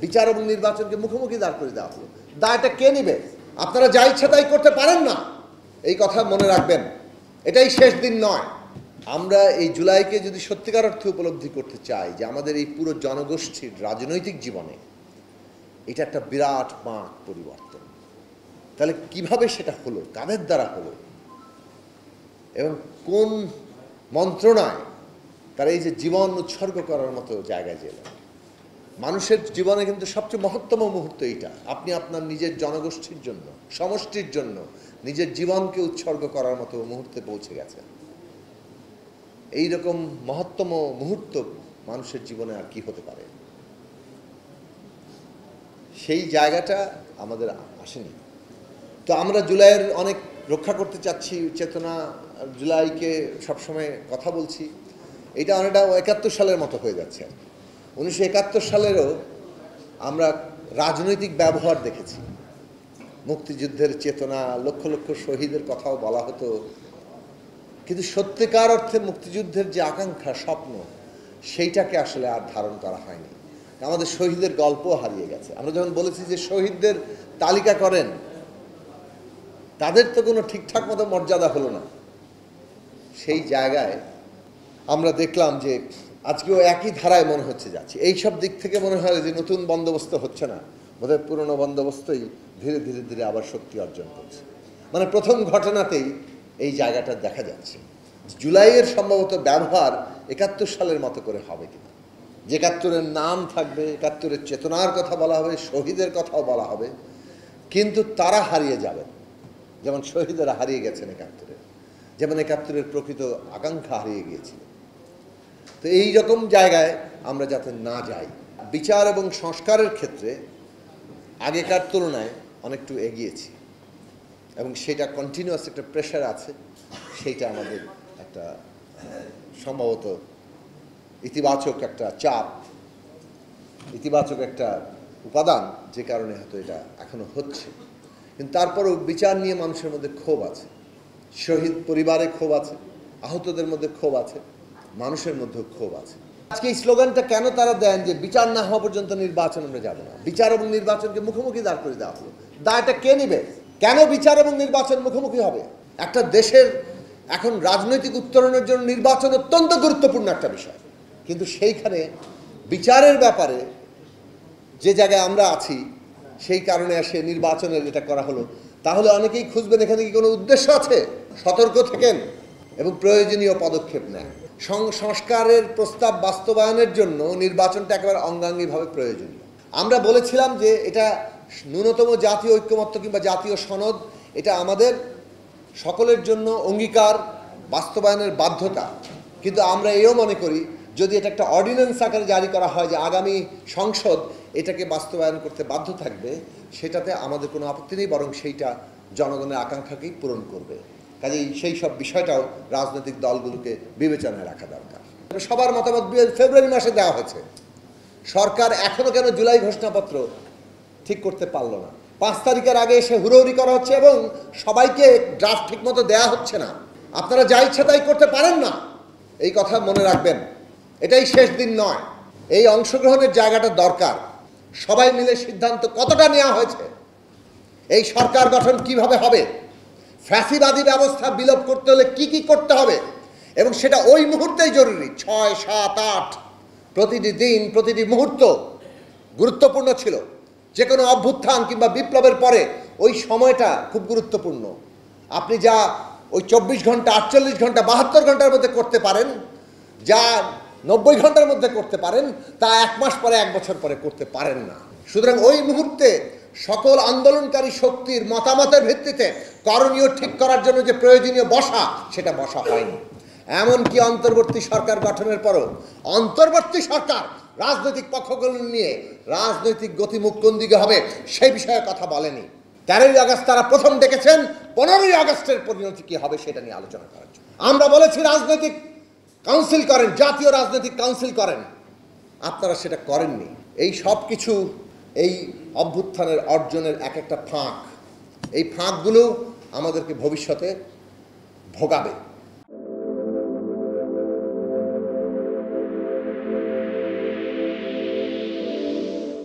বিচার এবং নির্বাচনকে মুখোমুখি দাঁড় করে দেওয়া হলো। দায়টা কে নেবে? আপনারা যা ইচ্ছা তাই করতে পারেন না, এই কথা মনে রাখবেন। এটাই শেষ দিন নয়। আমরা এই জুলাইকে যদি সত্যিকার অর্থে উপলব্ধি করতে চাই যে আমাদের এই পুরো জনগোষ্ঠীর রাজনৈতিক জীবনে এটা একটা বিরাট বাঁক পরিবর্তন, তাহলে কিভাবে সেটা হলো, কাদের দ্বারা হলো এবং কোন মন্ত্রণায় তারা এই যে জীবন উৎসর্গ করার মতো জায়গায় গেলেন। মানুষের জীবনে কিন্তু সবচেয়ে মহত্তম মুহূর্ত এইটা। আপনি আপনার নিজের জনগোষ্ঠীর জন্য, সমষ্টির জন্য নিজের জীবনকে উৎসর্গ করার মতো মুহূর্তে পৌঁছে গেছেন। এইরকম মহত্তম মুহূর্ত মানুষের জীবনে আর কি হতে পারে? সেই জায়গাটা আমাদের আসেনি। তো আমরা জুলাইয়ের অনেক রক্ষা করতে চাচ্ছি চেতনা, জুলাইকে সবসময় কথা বলছি। এটা অনেকটা 71 সালের মতো হয়ে যাচ্ছে। 1971 সালেরও আমরা রাজনৈতিক ব্যবহার দেখেছি। মুক্তিযুদ্ধের চেতনা, লক্ষ লক্ষ শহীদের কথাও বলা হতো, কিন্তু সত্যিকার অর্থে মুক্তিযুদ্ধের যে আকাঙ্ক্ষা, স্বপ্ন, সেইটাকে আসলে আর ধারণ করা হয়নি। আমাদের শহীদের গল্প হারিয়ে গেছে। আমরা যখন বলেছি যে শহীদদের তালিকা করেন, তাদের তো কোনো ঠিকঠাক মতো মর্যাদা হলো না। সেই জায়গায় আমরা দেখলাম যে আজকেও একই ধারায় মনে হচ্ছে যাচ্ছে। এইসব দিক থেকে মনে হয় যে নতুন বন্দোবস্ত হচ্ছে না, বোধহয় পুরনো বন্দোবস্তই ধীরে ধীরে ধীরে আবার শক্তি অর্জন করছে। মানে প্রথম ঘটনাতেই এই জায়গাটা দেখা যাচ্ছে। জুলাইয়ের সম্ভবত ব্যবহার 71 সালের মতো করে হবে কিনা, যে 71-এর নাম থাকবে, 71-এর চেতনার কথা বলা হবে, শহীদের কথাও বলা হবে, কিন্তু তারা হারিয়ে যাবেন যেমন শহীদেরা হারিয়ে গেছেন 71-এর, যেমন 71-এর প্রকৃত আকাঙ্ক্ষা হারিয়ে গিয়েছিল। তো এই রকম জায়গায় আমরা যাতে না যাই, বিচার এবং সংস্কারের ক্ষেত্রে আগেকার তুলনায় অনেকটু এগিয়েছি এবং সেটা কন্টিনিউয়াস একটা প্রেশার আছে। সেইটা আমাদের একটা সম্ভবত ইতিবাচক একটা চাপ, ইতিবাচক একটা উপাদান, যে কারণে হয়তো এটা এখনো হচ্ছে। কিন্তু তারপরেও বিচার নিয়ে মানুষের মধ্যে ক্ষোভ আছে, শহীদ পরিবারে ক্ষোভ আছে, আহতদের মধ্যে ক্ষোভ আছে, মানুষের মধ্যেও ক্ষোভ আছে। আজকে এই স্লোগানটা কেন তারা দেন যে বিচার না হওয়া পর্যন্ত নির্বাচন আমরা যাব না? বিচার এবং নির্বাচনকে মুখোমুখি দাঁড় করে দেওয়া হলো। দায়টা কে নেবে? কেন বিচার এবং নির্বাচন মুখোমুখি হবে? একটা দেশের এখন রাজনৈতিক উত্তরণের জন্য নির্বাচন অত্যন্ত গুরুত্বপূর্ণ একটা বিষয়, কিন্তু সেইখানে বিচারের ব্যাপারে যে জায়গায় আমরা আছি, সেই কারণে এসে নির্বাচনের এটা করা হলো। তাহলে অনেকেই খুঁজবেন এখানে কি কোনো উদ্দেশ্য আছে? সতর্ক থেকেন এবং প্রয়োজনীয় পদক্ষেপ নেন। সংস্কারের প্রস্তাব বাস্তবায়নের জন্য নির্বাচনটা একেবারে অঙ্গাঙ্গিভাবে প্রয়োজনীয়। আমরা বলেছিলাম যে এটা ন্যূনতম জাতীয় ঐক্যমত্য কিংবা জাতীয় সনদ, এটা আমাদের সকলের জন্য অঙ্গীকার, বাস্তবায়নের বাধ্যতা। কিন্তু আমরা এও মনে করি যদি এটা একটা অর্ডিন্যান্স আকারে জারি করা হয় যে আগামী সংসদ এটাকে বাস্তবায়ন করতে বাধ্য থাকবে, সেটাতে আমাদের কোনো আপত্তি নেই, বরং সেইটা জনগণের আকাঙ্ক্ষাকেই পূরণ করবে। কাজেই সেই সব বিষয়টাও রাজনৈতিক দলগুলোকে বিবেচনায় রাখা দরকার। সবার মতামত ফেব্রুয়ারি মাসে দেওয়া হয়েছে। সরকার এখনও কেন জুলাই ঘোষণাপত্র ঠিক করতে পারল না? 5 তারিখের আগে এসে হুড়োহুড়ি করা হচ্ছে এবং সবাইকে ড্রাফট ঠিক মতো দেওয়া হচ্ছে না। আপনারা যা ইচ্ছা তাই করতে পারেন না, এই কথা মনে রাখবেন। এটাই শেষ দিন নয়। এই অংশগ্রহণের জায়গাটা দরকার। সবাই মিলে সিদ্ধান্ত কতটা নেওয়া হয়েছে, এই সরকার গঠন কিভাবে হবে, ফ্যাসিবাদী ব্যবস্থা বিলোপ করতে হলে কি কি করতে হবে, এবং সেটা ওই মুহূর্তেই জরুরি। 6, 7, 8 প্রতিটি দিন, প্রতিটি মুহূর্ত গুরুত্বপূর্ণ ছিল। যে কোনো অভ্যুত্থান কিংবা বিপ্লবের পরে ওই সময়টা খুব গুরুত্বপূর্ণ। আপনি যা ওই 24 ঘন্টা, 48 ঘন্টা, 72 ঘন্টার মধ্যে করতে পারেন, যা 90 ঘন্টার মধ্যে করতে পারেন, তা 1 মাস পরে, 1 বছর পরে করতে পারেন না। সুতরাং ওই মুহূর্তে সকল আন্দোলনকারী শক্তির মতামতের ভিত্তিতে করণীয় ঠিক করার জন্য যে প্রয়োজনীয় বসা, সেটা বসা হয়নি। এমনকি অন্তর্বর্তী সরকার গঠনের পরও অন্তর্বর্তী সরকার রাজনৈতিক পক্ষগুলো নিয়ে রাজনৈতিক গতিমুখ কোন দিকে হবে সেই বিষয়ে কথা বলেনি। 13ই আগস্ট তারা প্রথম ডেকেছেন 15ই আগস্টের পরিণতি কী হবে সেটা নিয়ে আলোচনা করার জন্য। আমরা বলেছি রাজনৈতিক কাউন্সিল করেন, জাতীয় রাজনৈতিক কাউন্সিল করেন, আপনারা সেটা করেননি। এই সব কিছু এই অভ্যুত্থানের অর্জনের একটা ফাঁক। এই ফাঁকগুলো আমাদেরকে ভবিষ্যতে ভোগাবে।